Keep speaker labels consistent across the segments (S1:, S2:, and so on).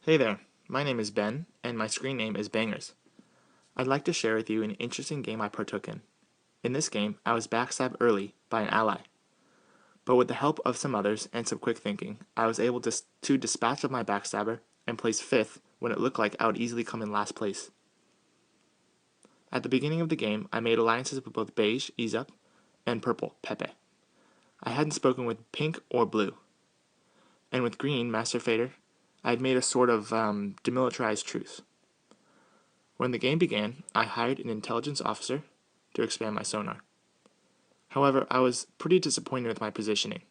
S1: Hey there, my name is Ben, and my screen name is Bangers. I'd like to share with you an interesting game I partook in. In this game, I was backstabbed early by an ally, but with the help of some others and some quick thinking, I was able to dispatch of my backstabber and place 5th when it looked like I would easily come in last place. At the beginning of the game, I made alliances with both Beige, Ease-Up, and Purple, Pepe. I hadn't spoken with Pink or Blue, and with Green, Master Fader, I had made a sort of demilitarized truce. When the game began, I hired an intelligence officer to expand my sonar. However, I was pretty disappointed with my positioning.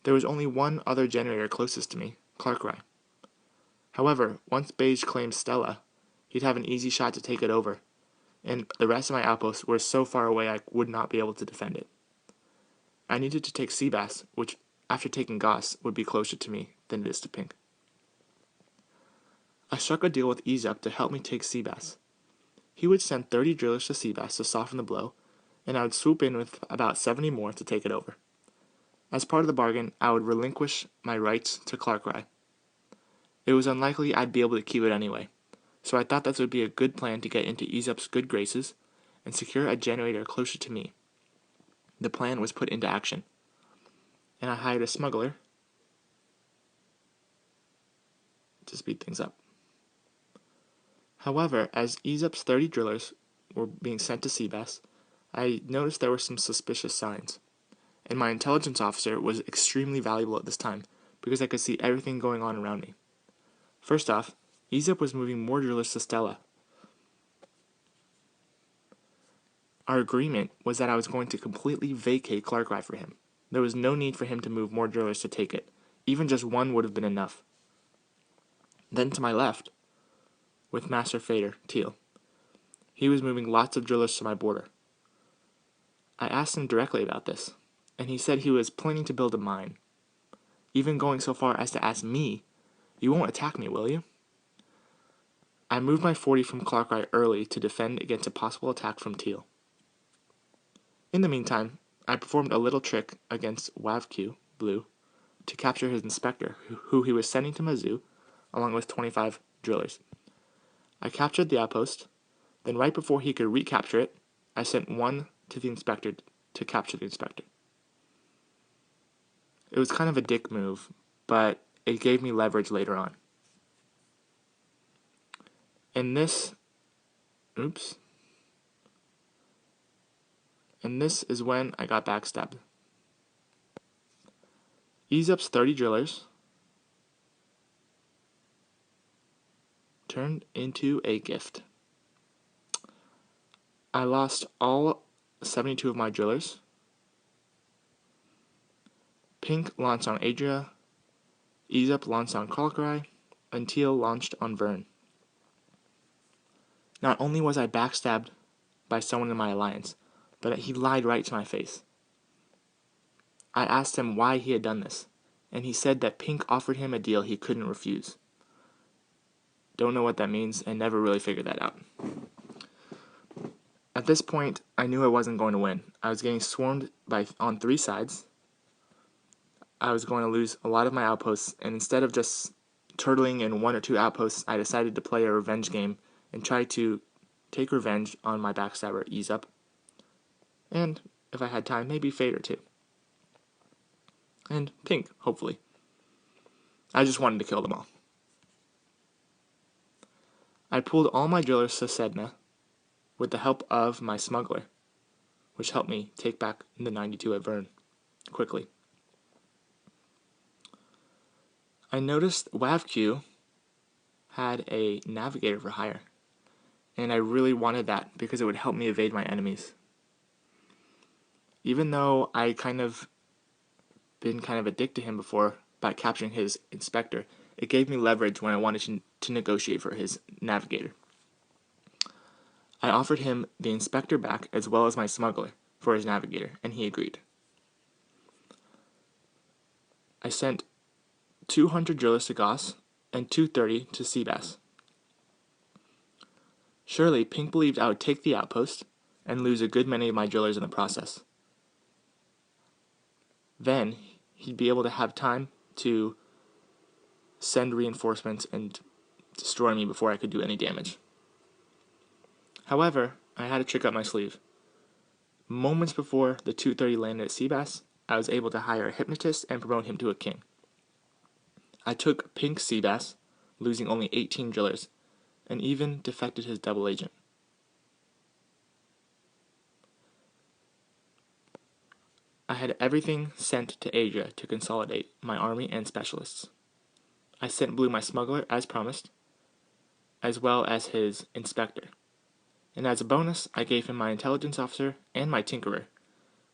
S1: There was only one other generator closest to me, Clarkrai. However, once Beige claimed Stella, he'd have an easy shot to take it over, and the rest of my outposts were so far away I would not be able to defend it. I needed to take Seabass, which, after taking Goss, would be closer to me than it is to Pink. I struck a deal with Ease-Up to help me take Seabass. He would send 30 drillers to Seabass to soften the blow, and I would swoop in with about 70 more to take it over. As part of the bargain, I would relinquish my rights to Clarkrai. It was unlikely I'd be able to keep it anyway, so I thought this would be a good plan to get into Ease-Up's good graces and secure a generator closer to me. The plan was put into action, and I hired a smuggler to speed things up. However, as Ease-Up's 30 drillers were being sent to Seabass, I noticed there were some suspicious signs, and my intelligence officer was extremely valuable at this time because I could see everything going on around me. First off, Ease-Up was moving more drillers to Stella. Our agreement was that I was going to completely vacate Clarkrai for him. There was no need for him to move more drillers to take it. Even just one would have been enough. Then to my left, with Master Fader, Teal, he was moving lots of drillers to my border. I asked him directly about this, and he said he was planning to build a mine, even going so far as to ask me, "You won't attack me, will you?" I moved my 40 from Clarkrai early to defend against a possible attack from Teal. In the meantime, I performed a little trick against WavQ, Blue, to capture his inspector, who he was sending to Mizzou, along with 25 drillers. I captured the outpost, then right before he could recapture it, I sent one to the inspector to capture the inspector. It was kind of a dick move, but it gave me leverage later on. And this is when I got backstabbed. Ease-Up's 30 drillers turned into a gift. I lost all 72 of my drillers. Pink launched on Adria, Ease-Up launched on Clarkrai, and Teal launched on Vern. Not only was I backstabbed by someone in my alliance, but he lied right to my face. I asked him why he had done this, and he said that Pink offered him a deal he couldn't refuse. Don't know what that means and never really figured that out. At this point, I knew I wasn't going to win. I was getting swarmed on 3 sides. I was going to lose a lot of my outposts, and instead of just turtling in 1 or 2 outposts, I decided to play a revenge game and try to take revenge on my backstabber, Ease-Up, and if I had time, maybe Fader too. And Pink, hopefully. I just wanted to kill them all. I pulled all my drillers to Sedna with the help of my smuggler, which helped me take back the 92 at Vern quickly. I noticed WavQ had a navigator for hire, and I really wanted that because it would help me evade my enemies. Even though I been kind of a dick to him before by capturing his inspector, it gave me leverage when I wanted to negotiate for his navigator. I offered him the inspector back as well as my smuggler for his navigator, and he agreed. I sent 200 drillers to Goss and 230 to Seabass. Surely, Pink believed I would take the outpost and lose a good many of my drillers in the process. Then, he'd be able to have time to send reinforcements and destroy me before I could do any damage. However, I had a trick up my sleeve. Moments before the 230 landed at Seabass, I was able to hire a hypnotist and promote him to a king. I took Pink Seabass, losing only 18 drillers, and even defected his double agent. I had everything sent to Asia to consolidate my army and specialists. I sent Blue my smuggler as promised, as well as his inspector. And as a bonus, I gave him my intelligence officer and my tinkerer,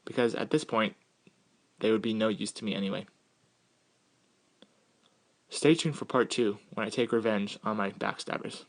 S1: because at this point, they would be no use to me anyway. Stay tuned for part 2 when I take revenge on my backstabbers.